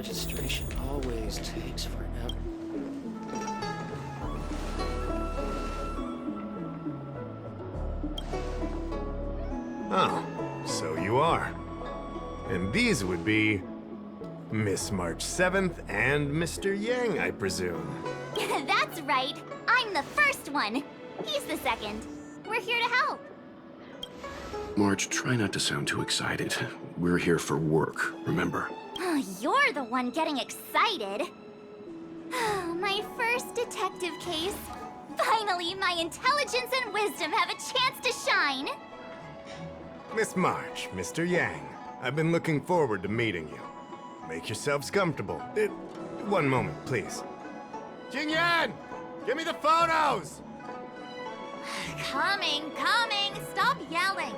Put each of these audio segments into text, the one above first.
registration always takes forever. Oh, so you are. And these would be Miss March 7th and Mr. Yang, I presume. That's right. I'm the first one. He's the second. We're here to help. March, try not to sound too excited. We're here for work, remember? Oh, you're the one getting excited. My first detective case. Finally, my intelligence and wisdom have a chance to shine. Miss March, Mr. Yang, I've been looking forward to meeting you. Make yourselves comfortable. One moment, please. Jingyan! Give me the photos! Coming. Stop yelling.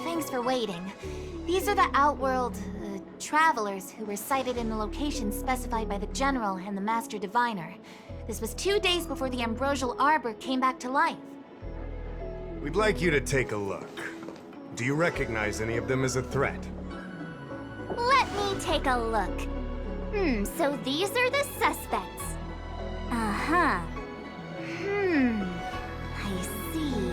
Thanks for waiting. These are the Outworld travelers who were sighted in the location specified by the General and the Master Diviner. This was 2 days before the Ambrosial Arbor came back to life. We'd like you to take a look. Do you recognize any of them as a threat? Let me take a look. So these are the suspects. Uh-huh. I see.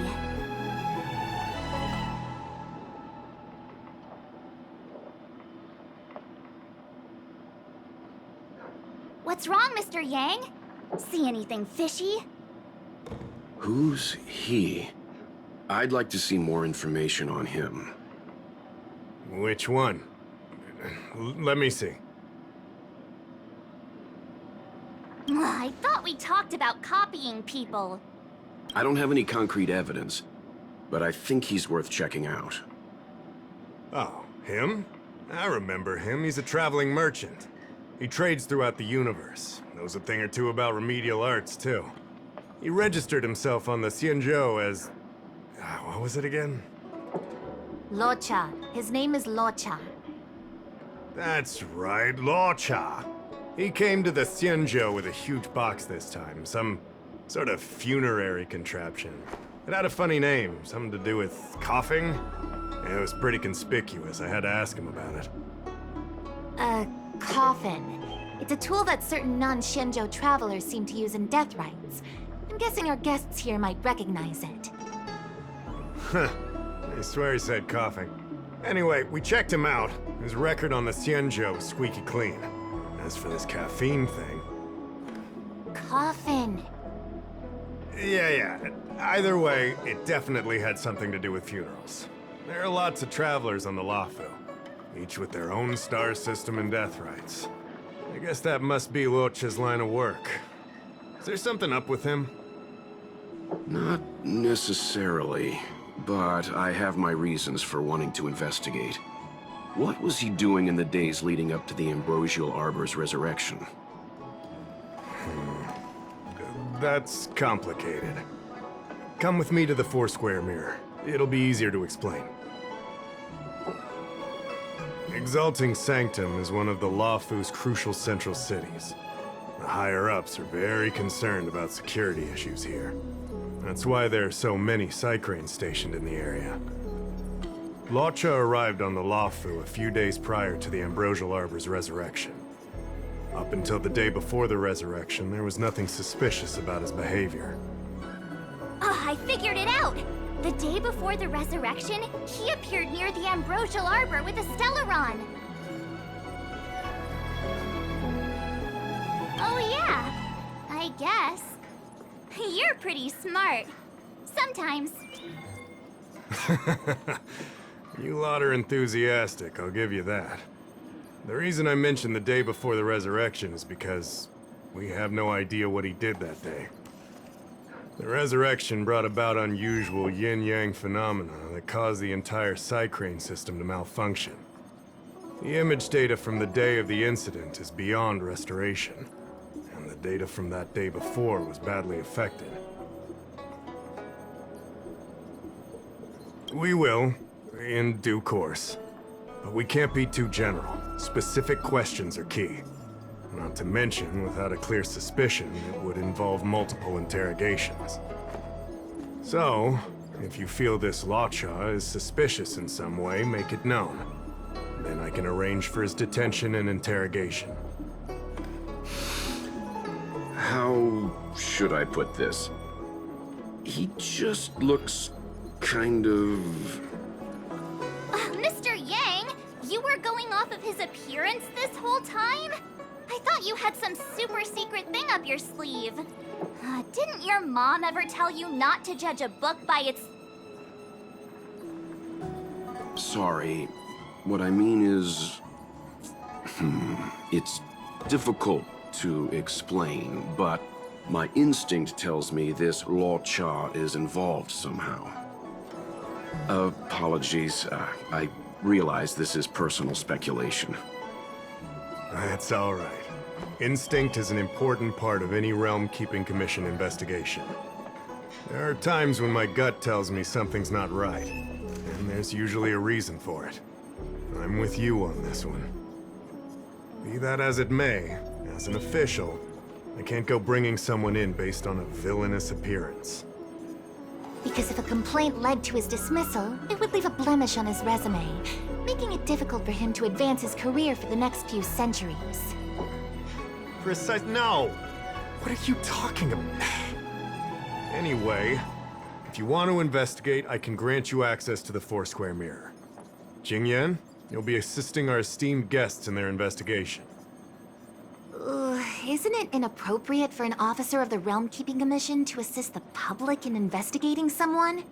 What's wrong, Mr. Yang? See anything fishy? Who's he? I'd like to see more information on him. Which one? Let me see. I thought we talked about copying people. I don't have any concrete evidence, but I think he's worth checking out. Oh, him? I remember him. He's a traveling merchant. He trades throughout the universe. Knows a thing or two about remedial arts, too. He registered himself on the Xianzhou as... what was it again? Luocha. His name is Luocha. That's right, Luocha. He came to the Xianzhou with a huge box this time. Some sort of funerary contraption. It had a funny name, something to do with coughing. It was pretty conspicuous. I had to ask him about it. A coffin. It's a tool that certain non-Xianzhou travelers seem to use in death rites. I'm guessing our guests here might recognize it. Huh. I swear he said coughing. Anyway, we checked him out. His record on the Xianzhou was squeaky clean. As for this caffeine thing... Coffin. Yeah. Either way, it definitely had something to do with funerals. There are lots of travelers on the Luocha, each with their own star system and death rites. I guess that must be Luocha's line of work. Is there something up with him? Not necessarily, but I have my reasons for wanting to investigate. What was he doing in the days leading up to the Ambrosial Arbor's resurrection? That's complicated. Come with me to the Four-Square Mirror. It'll be easier to explain. Exalting Sanctum is one of the Luocha's crucial central cities. The higher-ups are very concerned about security issues here. That's why there are so many Psycranes stationed in the area. Luocha arrived on the Luocha a few days prior to the Ambrosial Arbor's resurrection. Up until the day before the resurrection, there was nothing suspicious about his behavior. Oh, I figured it out! The day before the resurrection, he appeared near the Ambrosial Arbor with a Stellaron. Oh yeah, I guess. You're pretty smart. Sometimes. You lot are enthusiastic, I'll give you that. The reason I mentioned the day before the resurrection is because we have no idea what he did that day. The resurrection brought about unusual yin-yang phenomena that caused the entire Psycrane system to malfunction. The image data from the day of the incident is beyond restoration, and the data from that day before was badly affected. We will, in due course. But we can't be too general. Specific questions are key. Not to mention, without a clear suspicion, it would involve multiple interrogations. So, If you feel this Luocha is suspicious in some way, make it known. Then I can arrange for his detention and interrogation. How should I put this? He just looks kind of... Mr. Yang, you were going off of his appearance this whole time? I thought you had some super secret thing up your sleeve. Didn't your mom ever tell you not to judge a book by its... Sorry. What I mean is... It's difficult to explain, but my instinct tells me this Luocha is involved somehow. Apologies. I realize this is personal speculation. That's all right. Instinct is an important part of any Realm-Keeping Commission investigation. There are times when my gut tells me something's not right, and there's usually a reason for it. I'm with you on this one. Be that as it may, as an official, I can't go bringing someone in based on a villainous appearance. Because if a complaint led to his dismissal, it would leave a blemish on his resume, making it difficult for him to advance his career for the next few centuries. No! What are you talking about? Anyway, if you want to investigate, I can grant you access to the Foursquare Mirror. Jingyan, you'll be assisting our esteemed guests in their investigation. Isn't it inappropriate for an officer of the Realm Keeping Commission to assist the public in investigating someone?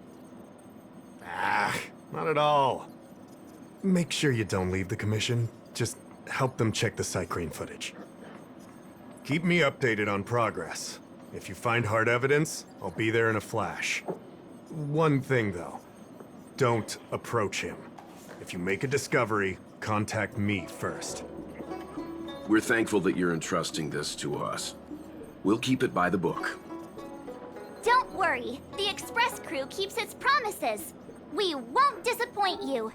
Not at all. Make sure you don't leave the commission. Just help them check the Cycrene footage. Keep me updated on progress. If you find hard evidence, I'll be there in a flash. One thing, though. Don't approach him. If you make a discovery, contact me first. We're thankful that you're entrusting this to us. We'll keep it by the book. Don't worry. The Express crew keeps its promises. We won't disappoint you.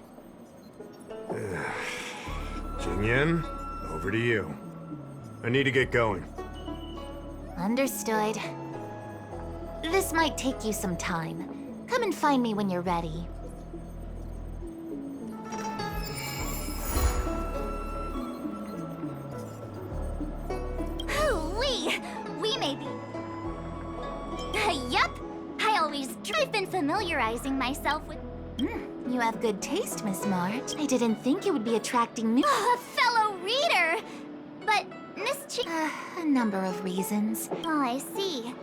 Jingyan, over to you. I need to get going. Understood. This might take you some time. Come and find me when you're ready. We may be... Yup! I've been familiarizing myself with... You have good taste, Miss March. I didn't think it would be attracting new... A fellow reader! But, Miss a number of reasons. Oh, I see.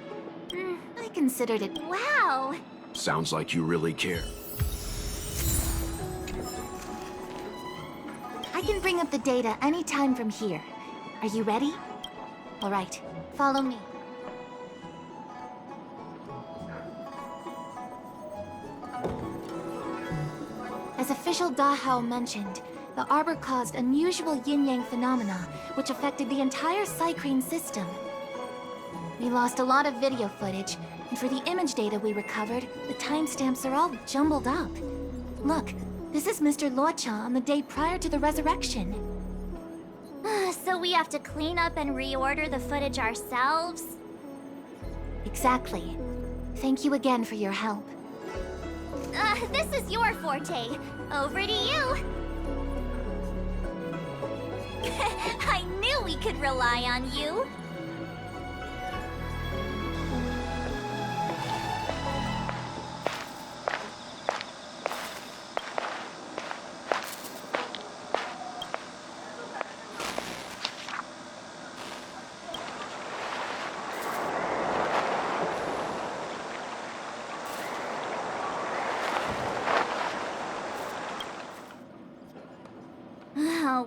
I considered it... Wow! Sounds like you really care. I can bring up the data anytime from here. Are you ready? All right, follow me. As official Dahao mentioned, the Arbor caused unusual yin-yang phenomena, which affected the entire Cycrene system. We lost a lot of video footage, and for the image data we recovered, the timestamps are all jumbled up. Look, this is Mr. Luocha on the day prior to the resurrection. So we have to clean up and reorder the footage ourselves? Exactly. Thank you again for your help. This is your forte. Over to you. I knew we could rely on you.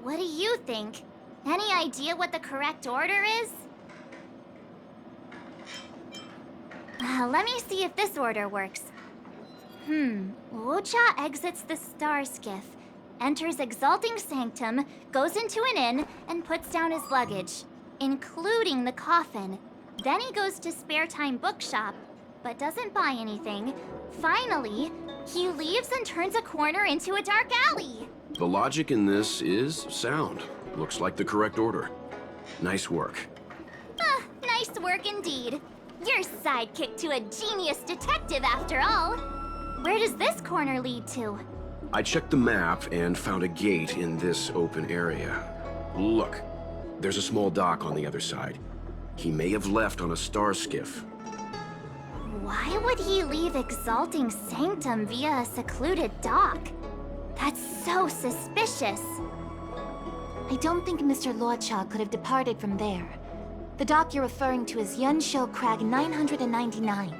What do you think? Any idea what the correct order is? Let me see if this order works. Luocha exits the Star Skiff, enters Exalting Sanctum, goes into an inn, and puts down his luggage, including the coffin. Then he goes to Spare Time Bookshop, but doesn't buy anything. Finally, he leaves and turns a corner into a dark alley. The logic in this is sound. Looks like the correct order. Nice work. Nice work indeed. You're sidekick to a genius detective after all. Where does this corner lead to? I checked the map and found a gate in this open area. Look, there's a small dock on the other side. He may have left on a star skiff. Why would he leave Exalting Sanctum via a secluded dock? That's so suspicious. I don't think Mr. Luocha could have departed from there. The dock you're referring to is Yunsho Crag 999.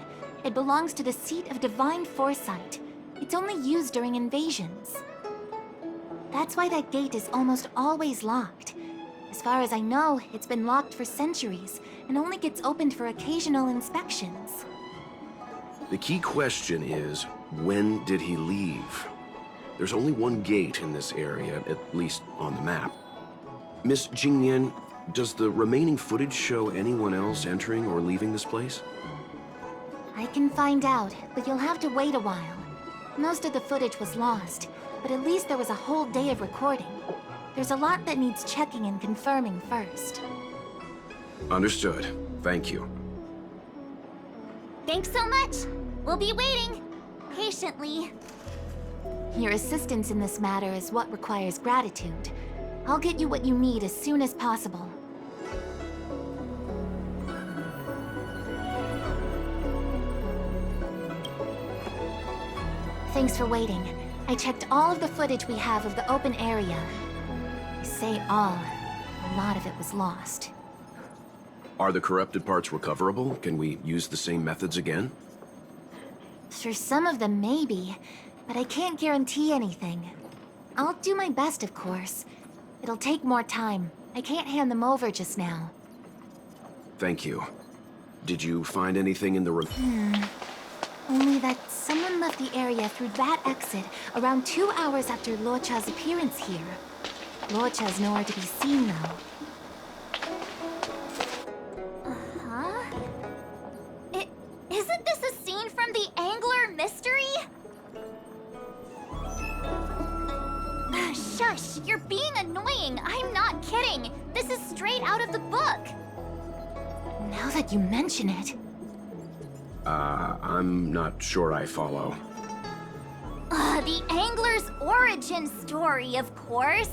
It belongs to the seat of Divine Foresight. It's only used during invasions. That's why that gate is almost always locked. As far as I know, it's been locked for centuries and only gets opened for occasional inspections. The key question is, when did he leave? There's only one gate in this area, at least on the map. Miss Jingyan, does the remaining footage show anyone else entering or leaving this place? I can find out, but you'll have to wait a while. Most of the footage was lost, but at least there was a whole day of recording. There's a lot that needs checking and confirming first. Understood. Thank you. Thanks so much! We'll be waiting, patiently. Your assistance in this matter is what requires gratitude. I'll get you what you need as soon as possible. Thanks for waiting. I checked all of the footage we have of the open area. I say all. A lot of it was lost. Are the corrupted parts recoverable? Can we use the same methods again? For some of them, maybe. But I can't guarantee anything. I'll do my best, of course. It'll take more time. I can't hand them over just now. Thank you. Did you find anything in the room? Only that someone left the area through that exit around 2 hours after Luocha's appearance here. Luocha's nowhere to be seen, though. Isn't this a scene from the Angler mystery? Shush, you're being annoying. I'm not kidding. This is straight out of the book. Now that you mention it. I'm not sure I follow. The Angler's origin story, of course.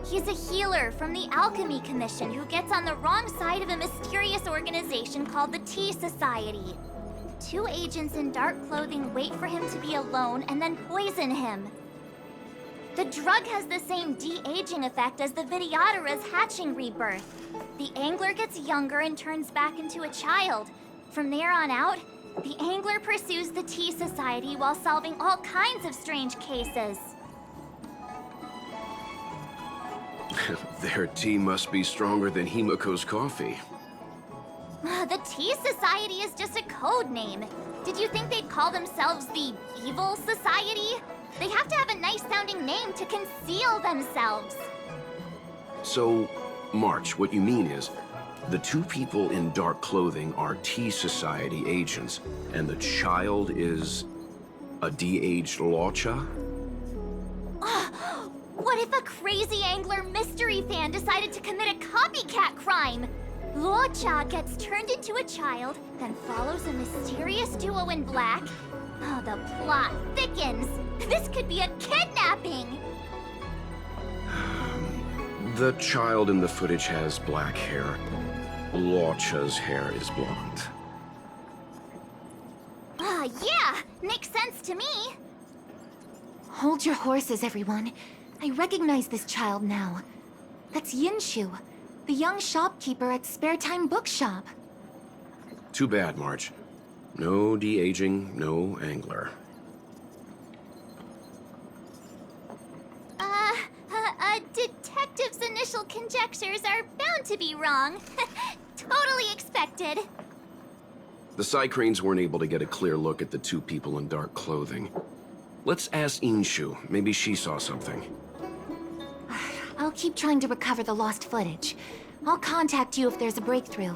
He's a healer from the Alchemy Commission who gets on the wrong side of a mysterious organization called the Tea Society. 2 agents in dark clothing wait for him to be alone and then poison him. The drug has the same de-aging effect as the Vidyadhara's hatching rebirth. The Angler gets younger and turns back into a child. From there on out, the Angler pursues the Tea Society while solving all kinds of strange cases. Their tea must be stronger than Himiko's coffee. The Tea Society is just a code name. Did you think they'd call themselves the Evil Society? They have to have a nice-sounding name to conceal themselves. So, March, what you mean is, the 2 people in dark clothing are Tea Society agents, and the child is a de-aged Luocha? What if a crazy Angler mystery fan decided to commit a copycat crime? Luocha gets turned into a child, then follows a mysterious duo in black. Oh, the plot thickens. This could be a kidnapping! The child in the footage has black hair. Luocha's hair is blonde. Yeah! Makes sense to me! Hold your horses, everyone. I recognize this child now. That's Yinshu, the young shopkeeper at Spare Time Bookshop. Too bad, March. No de-aging, no Angler. Detective's initial conjectures are bound to be wrong. Totally expected. The Psycranes weren't able to get a clear look at the 2 people in dark clothing. Let's ask Inshu. Maybe she saw something. I'll keep trying to recover the lost footage. I'll contact you if there's a breakthrough.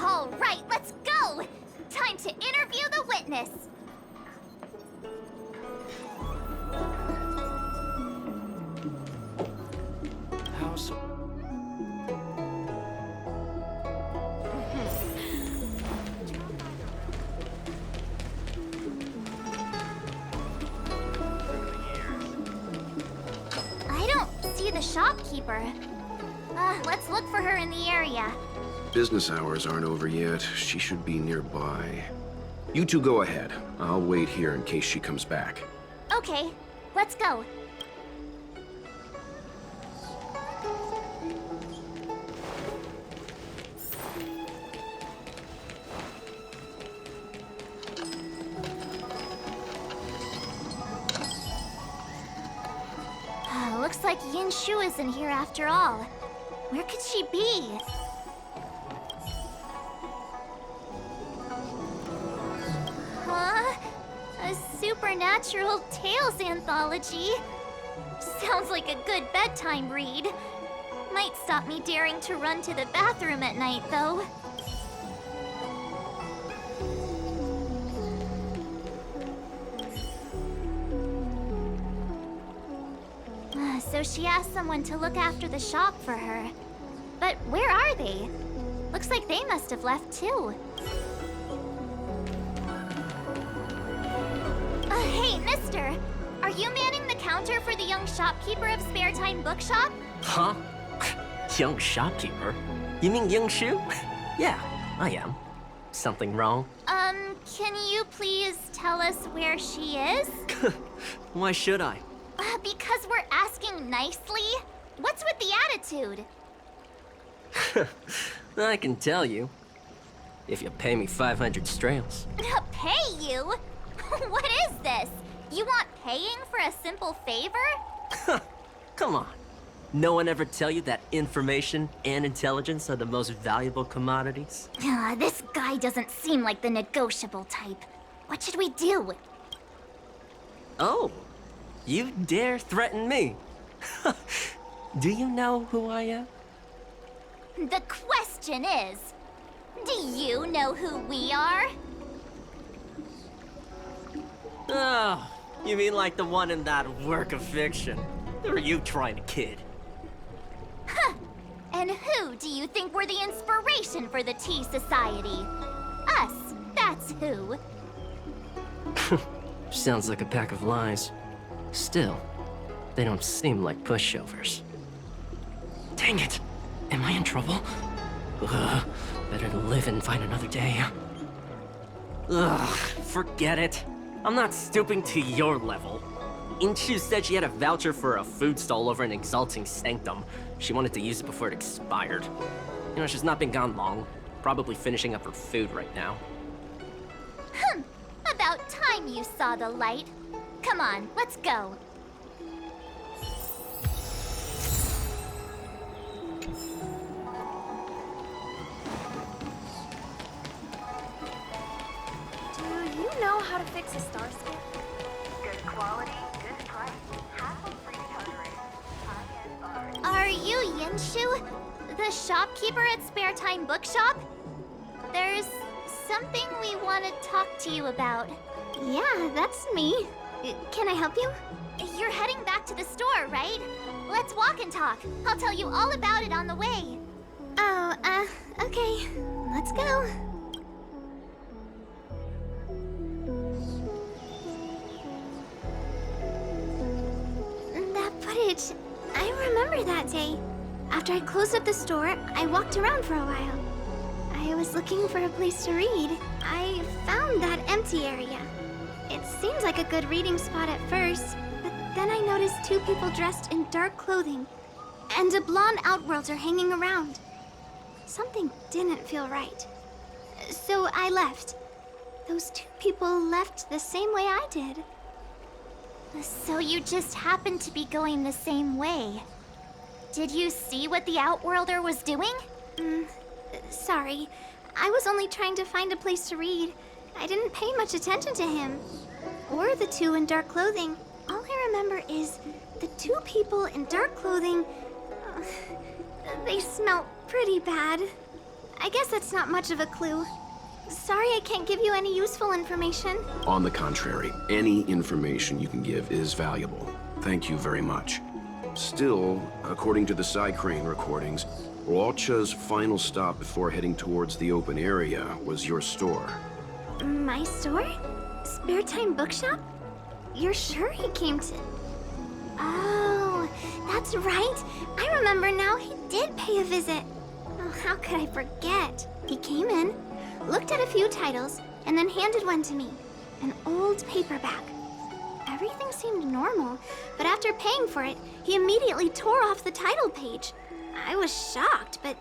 All right, let's go! Time to interview the witness! How so? shopkeeper. Let's look for her in the area. Business hours aren't over yet. She should be nearby. You two go ahead. I'll wait here in case she comes back. Okay, let's go. Looks like Yin Shu isn't here after all. Where could she be? Huh? A supernatural tales anthology? Sounds like a good bedtime read. Might stop me daring to run to the bathroom at night, though. So she asked someone to look after the shop for her. But where are they? Looks like they must have left too. Hey, mister! Are you manning the counter for the young shopkeeper of Spare Time Bookshop? Huh? Young shopkeeper? You mean Young Shu? Yeah, I am. Something wrong? Can you please tell us where she is? Why should I? Because we're asking nicely. What's with the attitude? I can tell you. If you pay me 500 strails. Pay you? What is this? You want paying for a simple favor? Come on. No one ever tell you that information and intelligence are the most valuable commodities? This guy doesn't seem like the negotiable type. What should we do? Oh, you dare threaten me? Do you know who I am? The question is, do you know who we are? Oh, you mean like the one in that work of fiction? Who are you trying to kid? Huh. And who do you think were the inspiration for the Tea Society? Us, that's who. Sounds like a pack of lies. Still, they don't seem like pushovers. Dang it! Am I in trouble? Ugh, better to live and find another day. Ugh, forget it. I'm not stooping to your level. Inchu said she had a voucher for a food stall over in Exalting Sanctum. She wanted to use it before it expired. You know, she's not been gone long. Probably finishing up her food right now. About time you saw the light. Come on, let's go. Do you know how to fix a star skip? Good quality, good price. Hassle-free totering. High-end bars. Are you Yinshu, the shopkeeper at Spare Time Bookshop? There's something we want to talk to you about. Yeah, that's me. Can I help you? You're heading back to the store, right? Let's walk and talk. I'll tell you all about it on the way. Oh, okay. Let's go. That footage, I remember that day. After I closed up the store, I walked around for a while. I was looking for a place to read. I found that empty area. It seemed like a good reading spot at first, but then I noticed two people dressed in dark clothing, and a blonde outworlder hanging around. Something didn't feel right. So I left. Those two people left the same way I did. So you just happened to be going the same way. Did you see what the outworlder was doing? Sorry. I was only trying to find a place to read. I didn't pay much attention to him. Or the two in dark clothing. All I remember is the two people in dark clothing... they smell pretty bad. I guess that's not much of a clue. Sorry I can't give you any useful information. On the contrary, any information you can give is valuable. Thank you very much. Still, according to the Side Crane recordings, Luocha's final stop before heading towards the open area was your store. My store? Spare Time Bookshop? You're sure he came to... Oh, That's right. I remember now, he did pay a visit. Oh, how could I forget? He came in, looked at a few titles, and then handed one to me. An old paperback. Everything seemed normal, but after paying for it, he immediately tore off the title page. I was shocked, but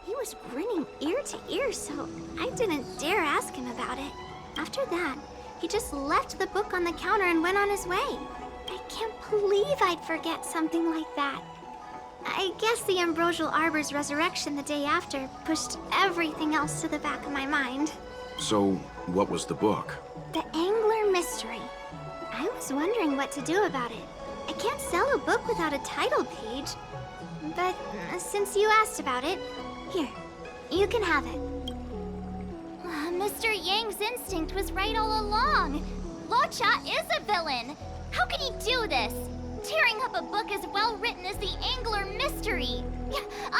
he was grinning ear to ear, so I didn't dare ask him about it. After that, he just left the book on the counter and went on his way. I can't believe I'd forget something like that. I guess the Ambrosial Arbor's resurrection the day after pushed everything else to the back of my mind. So, what was the book? The Angler Mystery. I was wondering what to do about it. I can't sell a book without a title page. But since you asked about it, here, you can have it. Mr. Yang's instinct was right all along. Luocha is a villain. How could he do this? Tearing up a book as well written as the Angler Mystery.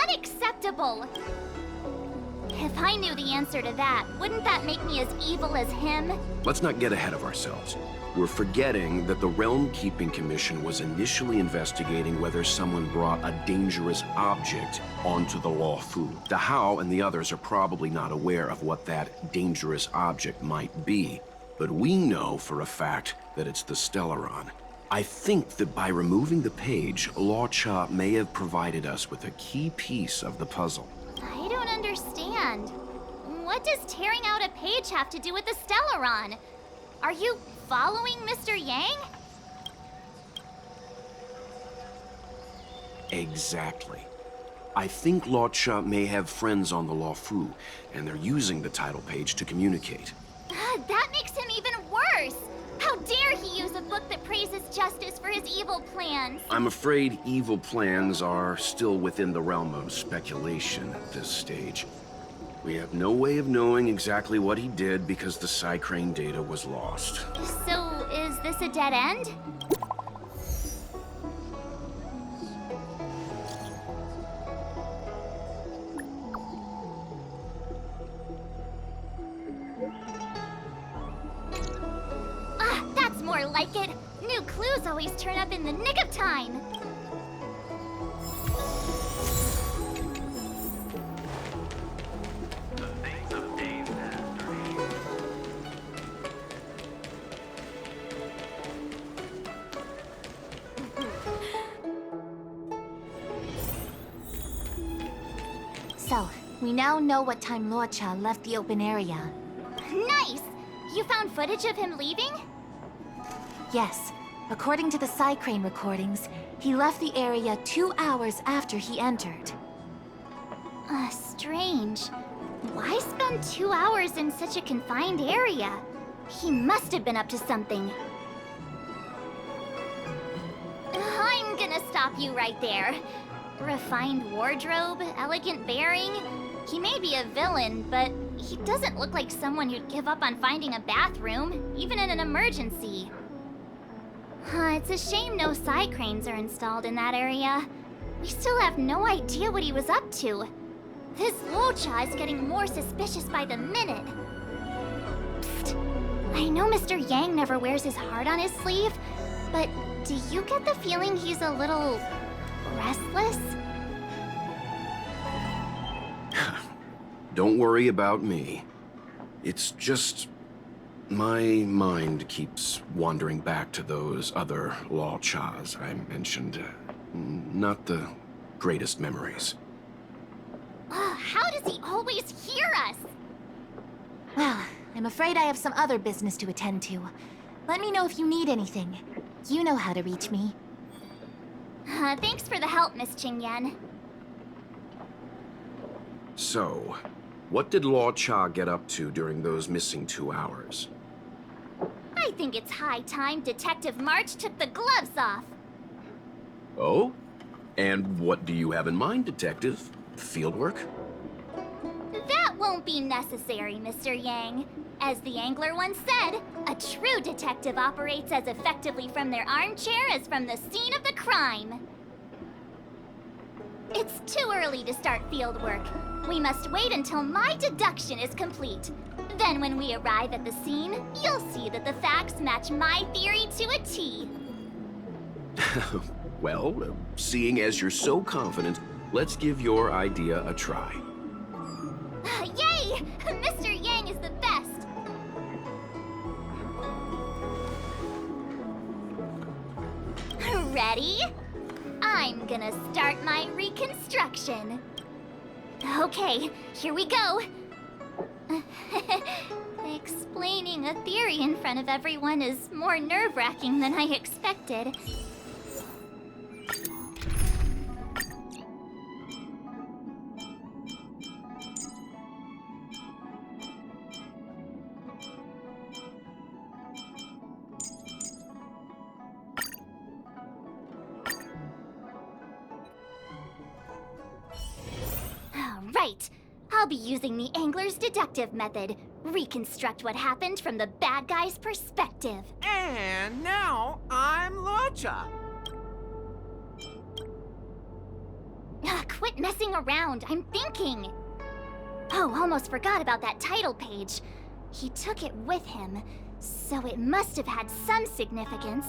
Unacceptable. If I knew the answer to that, wouldn't that make me as evil as him? Let's not get ahead of ourselves. We're forgetting that the Realm Keeping Commission was initially investigating whether someone brought a dangerous object onto the Luofu. Dahao and the others are probably not aware of what that dangerous object might be, but we know for a fact that it's the Stellaron. I think that by removing the page, Luocha may have provided us with a key piece of the puzzle. I don't understand. What does tearing out a page have to do with the Stellaron? Are you following Mr. Yang? Exactly. I think Luocha may have friends on the Luofu, and they're using the title page to communicate. That makes him even worse! How dare he use a book that praises justice for his evil plans? I'm afraid evil plans are still within the realm of speculation at this stage. We have no way of knowing exactly what he did because the Psycrane data was lost. So, is this a dead end? Ah, that's more like it. New clues always turn up in the nick of time. So, we now know what time Luocha left the open area. Nice! You found footage of him leaving? Yes. According to the Psycrane recordings, he left the area 2 hours after he entered. Strange. Why spend 2 hours in such a confined area? He must have been up to something. I'm gonna stop you right there. Refined wardrobe, elegant bearing. He may be a villain, but he doesn't look like someone who'd give up on finding a bathroom, even in an emergency. It's a shame no Psycranes are installed in that area. We still have no idea what he was up to. This Luocha is getting more suspicious by the minute. Psst. I know Mr. Yang never wears his heart on his sleeve, but do you get the feeling he's a little restless? Don't worry about me. It's just... my mind keeps wandering back to those other Luochas I mentioned. Not the greatest memories. How does he always hear us? Well, I'm afraid I have some other business to attend to. Let me know if you need anything. You know how to reach me. Thanks for the help, Miss Qingyan. So, what did Luocha get up to during those missing 2 hours? I think it's high time Detective March took the gloves off. Oh? And what do you have in mind, Detective? Fieldwork? That won't be necessary, Mr. Yang. As the Angler once said, a true detective operates as effectively from their armchair as from the scene of the crime. It's too early to start field work. We must wait until my deduction is complete. Then when we arrive at the scene, you'll see that the facts match my theory to a T. Well, seeing as you're so confident, let's give your idea a try. Yay! Mr. Yang is the best! Ready? I'm gonna start my reconstruction. Okay, here we go. Explaining a theory in front of everyone is more nerve-wracking than I expected. Right. I'll be using the angler's deductive method. Reconstruct what happened from the bad guy's perspective. And now I'm Luocha. Quit messing around. I'm thinking. Oh, almost forgot about that title page. He took it with him, so it must have had some significance.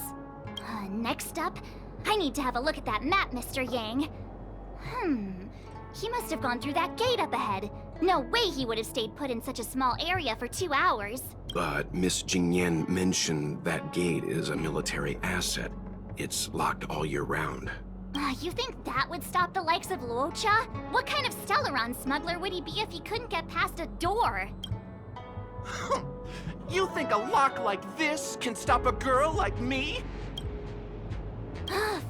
Next up, I need to have a look at that map, Mr. Yang. He must have gone through that gate up ahead. No way he would have stayed put in such a small area for 2 hours. But Miss Jingyan mentioned that gate is a military asset. It's locked all year round. You think that would stop the likes of Luocha? What kind of Stellaron smuggler would he be if he couldn't get past a door? You think a lock like this can stop a girl like me?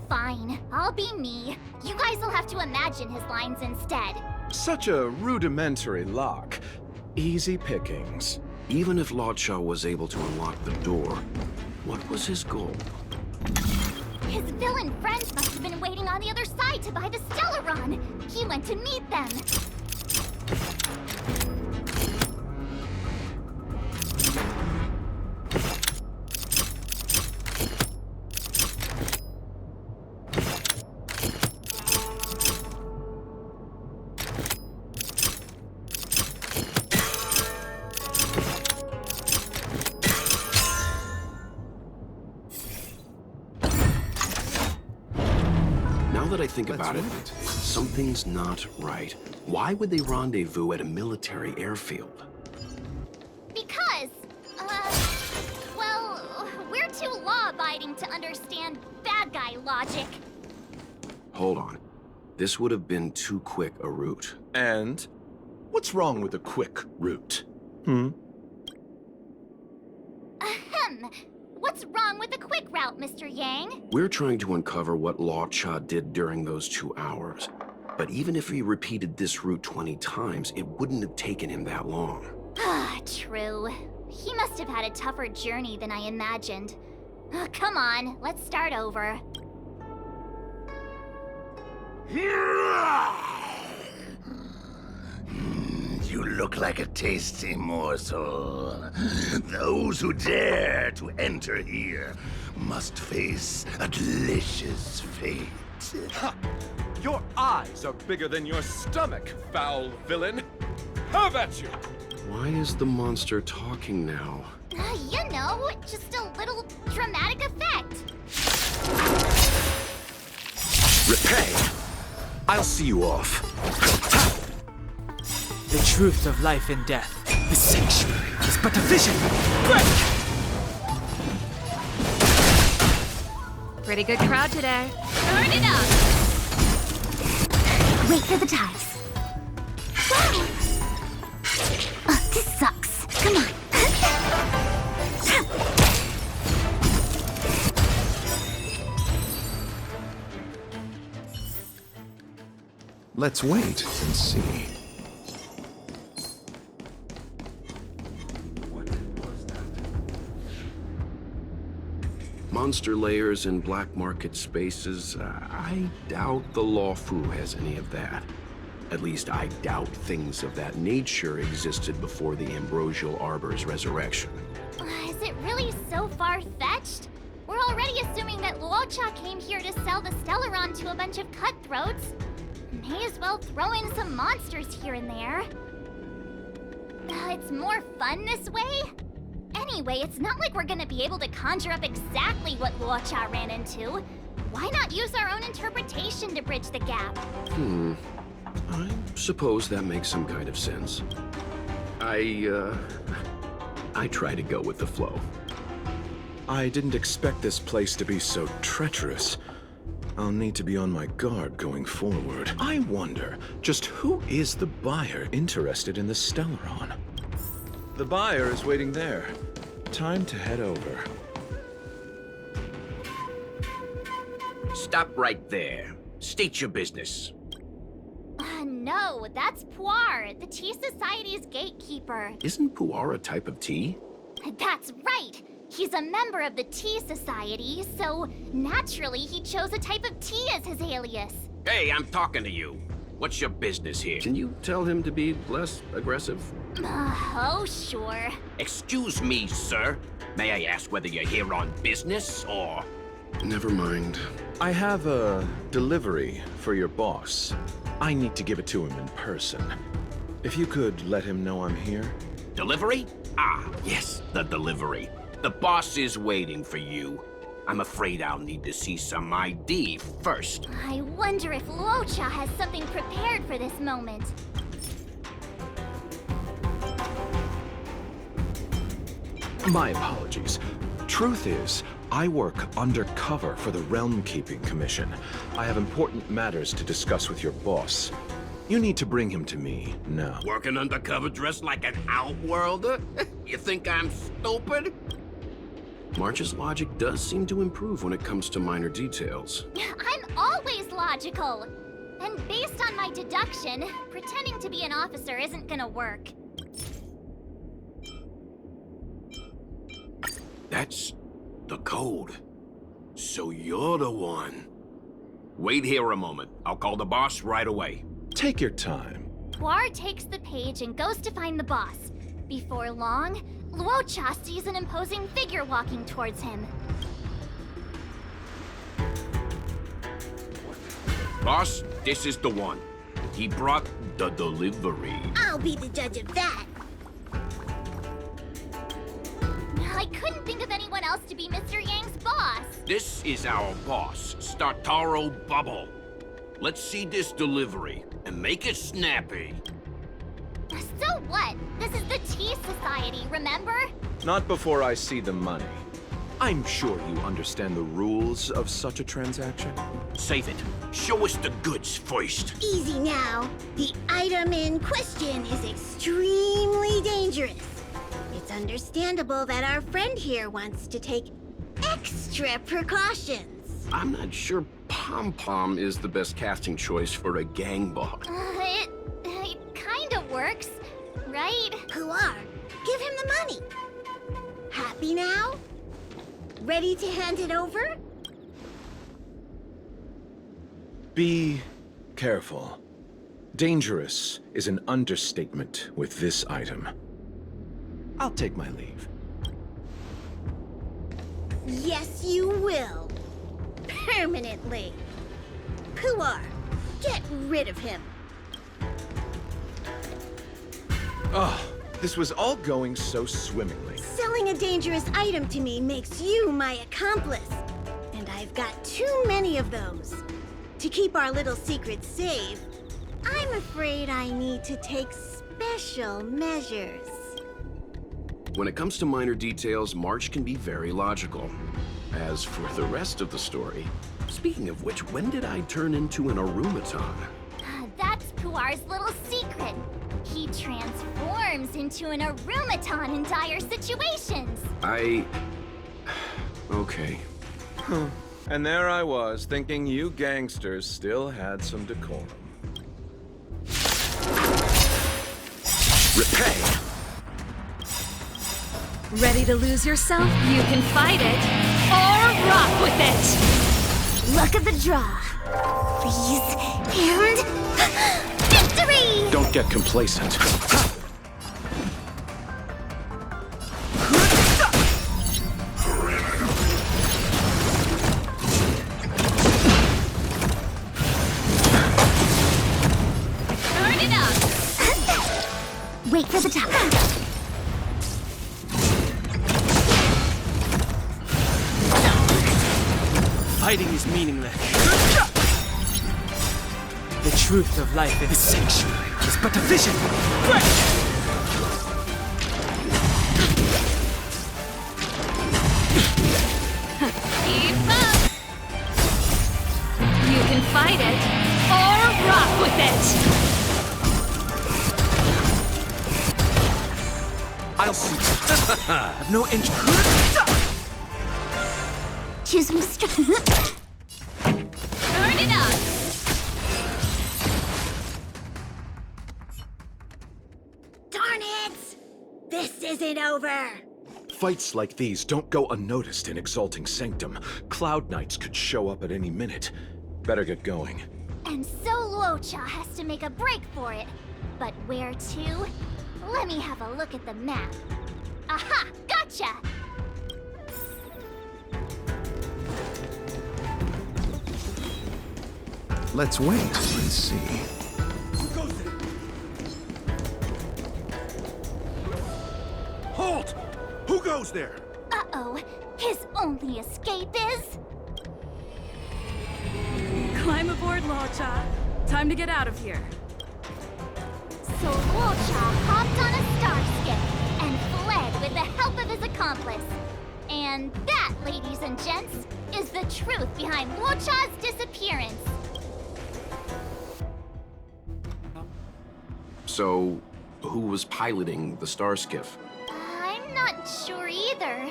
Fine, I'll be me. You guys will have to imagine his lines instead. Such a rudimentary lock. Easy pickings. Even if Luocha was able to unlock the door, what was his goal? His villain friends must have been waiting on the other side to buy the Stellaron. He went to meet them. Now that I think about it, something's not right. Why would they rendezvous at a military airfield? Because, well, we're too law-abiding to understand bad guy logic. Hold on. This would have been too quick a route. And what's wrong with a quick route? Ahem. What's wrong with the quick route, Mr. Yang? We're trying to uncover what Luocha did during those 2 hours. But even if he repeated this route 20 times, it wouldn't have taken him that long. True. He must have had a tougher journey than I imagined. Come on, let's start over. You look like a tasty morsel. Those who dare to enter here must face a delicious fate. Ha! Your eyes are bigger than your stomach, foul villain. Have at you! Why is the monster talking now? You know, just a little dramatic effect. Repay! I'll see you off. The truth of life and death. The sanctuary is but a vision. Break! Pretty good crowd today. Turn it up! Wait for the ties. Wow! This sucks. Come on. Let's wait and see. Monster layers in black market spaces, I doubt the Lawfu has any of that. At least I doubt things of that nature existed before the Ambrosial Arbor's resurrection. Is it really so far-fetched? We're already assuming that Luocha came here to sell the Stellaron to a bunch of cutthroats. May as well throw in some monsters here and there. It's more fun this way? Anyway, it's not like we're gonna be able to conjure up exactly what Luocha ran into. Why not use our own interpretation to bridge the gap? I suppose that makes some kind of sense. I try to go with the flow. I didn't expect this place to be so treacherous. I'll need to be on my guard going forward. I wonder, just who is the buyer interested in the Stellaron? The buyer is waiting there. Time to head over. Stop right there. State your business. No, that's Puar, the Tea Society's gatekeeper. Isn't pu'ar a type of tea? That's right! He's a member of the Tea Society, so naturally he chose a type of tea as his alias. Hey, I'm talking to you. What's your business here? Can you tell him to be less aggressive? Oh, sure. Excuse me, sir. May I ask whether you're here on business, or... Never mind. I have a delivery for your boss. I need to give it to him in person. If you could let him know I'm here. Delivery? Ah, yes, the delivery. The boss is waiting for you. I'm afraid I'll need to see some ID first. I wonder if Luocha has something prepared for this moment. My apologies. Truth is, I work undercover for the Realm Keeping Commission. I have important matters to discuss with your boss. You need to bring him to me now. Working undercover dressed like an outworlder? You think I'm stupid? March's logic does seem to improve when it comes to minor details. I'm always logical. And based on my deduction, pretending to be an officer isn't gonna work. That's the code. So you're the one. Wait here a moment. I'll call the boss right away. Take your time. Puar takes the page and goes to find the boss. Before long, Luocha sees an imposing figure walking towards him. Boss, this is the one. He brought the delivery. I'll be the judge of that. I couldn't think of anyone else to be Mr. Yang's boss. This is our boss, Startaro Bubble. Let's see this delivery, and make it snappy. So what? This is the Tea Society, remember? Not before I see the money. I'm sure you understand the rules of such a transaction. Save it. Show us the goods first. Easy now. The item in question is extremely dangerous. It's understandable that our friend here wants to take extra precautions. I'm not sure Pom Pom is the best casting choice for a gang boss. It kinda works, right? Puar, give him the money. Happy now? Ready to hand it over? Be careful. Dangerous is an understatement with this item. I'll take my leave. Yes, you will. Permanently. Puar, get rid of him. Oh, this was all going so swimmingly. Selling a dangerous item to me makes you my accomplice. And I've got too many of those. To keep our little secret safe, I'm afraid I need to take special measures. When it comes to minor details, March can be very logical. As for the rest of the story, speaking of which, when did I turn into an Arumaton? That's Puar's little secret. He transforms into an Arumaton in dire situations. Okay. Huh. And there I was, thinking you gangsters still had some decorum. Repay! Ready to lose yourself? You can fight it, or rock with it! Luck of the draw. Please, and... victory! Don't get complacent. Turn it up! Wait for the top. Hiding is meaningless. The truth of life in this sanctuary is but a vision. Keep up! You can fight it, or rock with it! I'll see. Have no interest. Choose me strong. Turn it up! Darn it! This isn't over! Fights like these don't go unnoticed in Exalting Sanctum. Cloud Knights could show up at any minute. Better get going. And so Luocha has to make a break for it. But where to? Let me have a look at the map. Aha! Gotcha! Let's wait and see. Halt! Who goes there? Uh-oh. His only escape is... Climb aboard, Luocha. Time to get out of here. So Luocha hopped on a star skip and fled with the help of his accomplice. And that, ladies and gents, is the truth behind Luocha's disappearance. So, who was piloting the star skiff? I'm not sure either.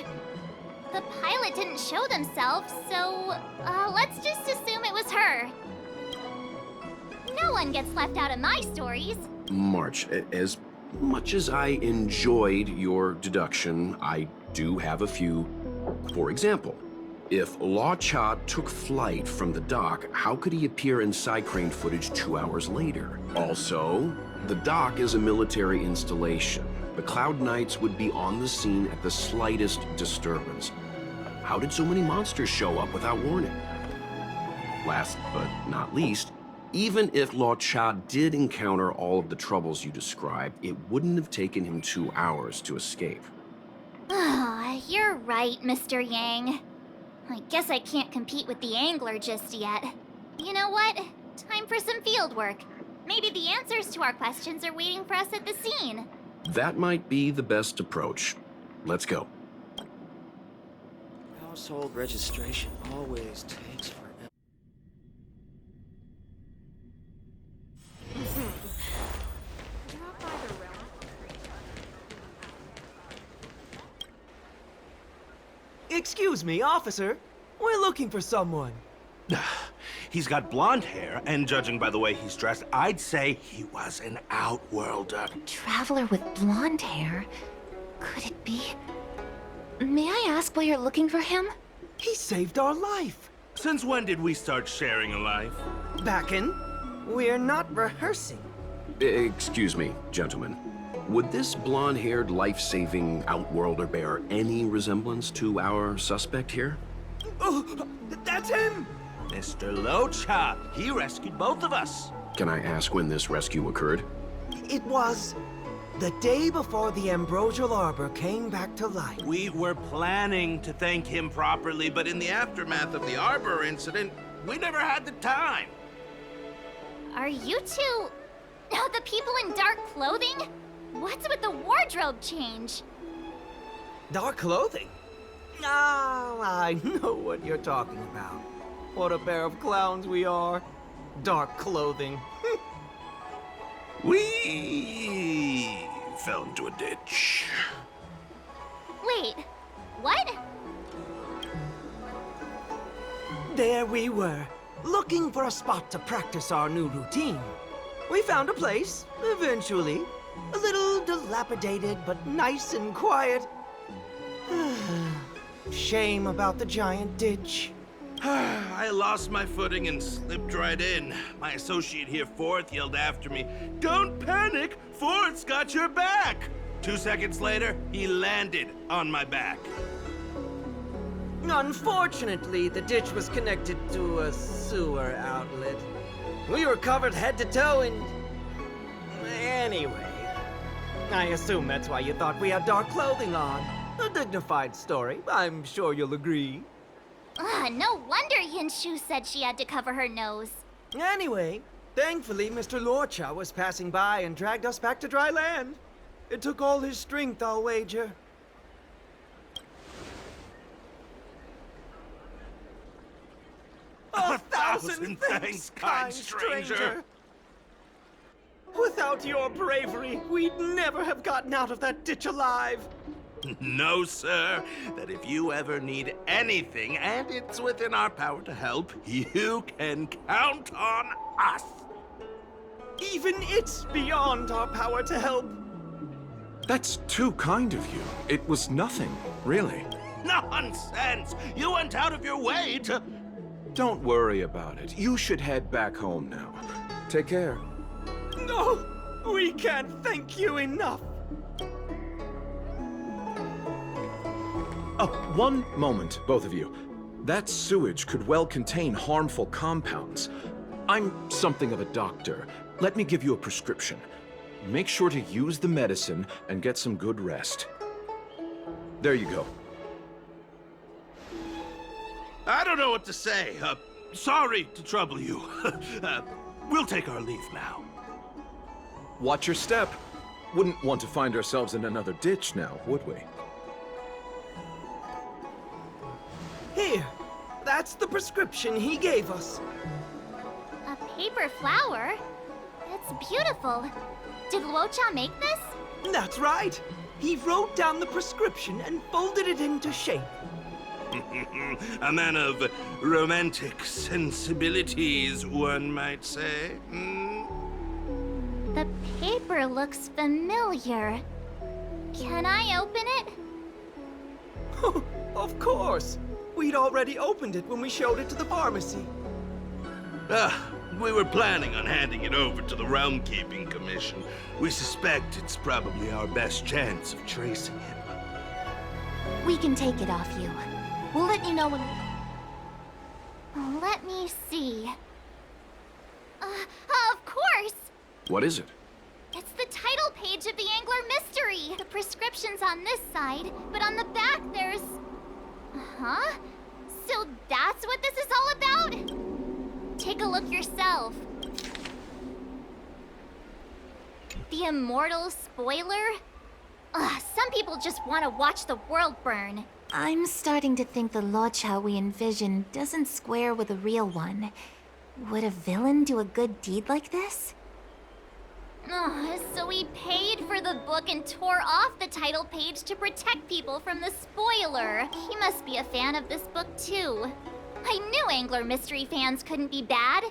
The pilot didn't show themselves, so let's just assume it was her. No one gets left out of my stories. March, as much as I enjoyed your deduction, I do have a few. For example, if Luocha took flight from the dock, how could he appear in side crane footage 2 hours later? Also, the dock is a military installation. The Cloud Knights would be on the scene at the slightest disturbance. How did so many monsters show up without warning? Last but not least, even if Luocha did encounter all of the troubles you described, it wouldn't have taken him 2 hours to escape. You're right, Mr. Yang. I guess I can't compete with the angler just yet. You know what? Time for some field work. Maybe the answers to our questions are waiting for us at the scene. That might be the best approach. Let's go. Household registration always takes forever. Excuse me, officer. We're looking for someone. He's got blonde hair, and judging by the way he's dressed, I'd say he was an outworlder. Traveler with blonde hair? Could it be? May I ask why you're looking for him? He saved our life. Since when did we start sharing a life? Back in. We're not rehearsing. Excuse me, gentlemen. Would this blonde-haired, life-saving outworlder bear any resemblance to our suspect here? Oh, that's him! Mr. Luocha. He rescued both of us. Can I ask when this rescue occurred? It was the day before the Ambrosial Arbor came back to life. We were planning to thank him properly, but in the aftermath of the Arbor incident, we never had the time. Are you two... the people in dark clothing? What's with the wardrobe change? Dark clothing? Ah, I know what you're talking about. What a pair of clowns we are. Dark clothing. We fell into a ditch. Wait, what? There we were, looking for a spot to practice our new routine. We found a place, eventually. A little dilapidated, but nice and quiet. Shame about the giant ditch. I lost my footing and slipped right in. My associate here, Fourth, yelled after me, "Don't panic! Fourth's got your back!" 2 seconds later, he landed on my back. Unfortunately, the ditch was connected to a sewer outlet. We were covered head to toe in... Anyway, I assume that's why you thought we had dark clothing on. A dignified story, I'm sure you'll agree. No wonder Yinshu said she had to cover her nose. Anyway, thankfully Mr. Luocha was passing by and dragged us back to dry land. It took all his strength, I'll wager. A thousand thanks, kind stranger. Without your bravery, we'd never have gotten out of that ditch alive. No, sir. That if you ever need anything, and it's within our power to help, you can count on us. Even it's beyond our power to help. That's too kind of you. It was nothing, really. Nonsense! You went out of your way to... Don't worry about it. You should head back home now. Take care. No! We can't thank you enough. Oh, one moment, both of you. That sewage could well contain harmful compounds. I'm something of a doctor. Let me give you a prescription. Make sure to use the medicine and get some good rest. There you go. I don't know what to say. Sorry to trouble you. We'll take our leave now. Watch your step. Wouldn't want to find ourselves in another ditch now, would we? Here, that's the prescription he gave us. A paper flower? It's beautiful. Did Luocha make this? That's right. He wrote down the prescription and folded it into shape. A man of romantic sensibilities, one might say. The paper looks familiar. Can I open it? Of course. We'd already opened it when we showed it to the pharmacy. We were planning on handing it over to the Realm Keeping Commission. We suspect it's probably our best chance of tracing him. We can take it off you. We'll let you know when... Let me see. Of course! What is it? It's the title page of the Angler Mystery. The prescription's on this side, but on the back there's... Huh? So that's what this is all about? Take a look yourself. The immortal spoiler? Some people just want to watch the world burn. I'm starting to think the Luocha we envision doesn't square with a real one. Would a villain do a good deed like this? So he paid for the book and tore off the title page to protect people from the spoiler. He must be a fan of this book too. I knew Angler Mystery fans couldn't be bad.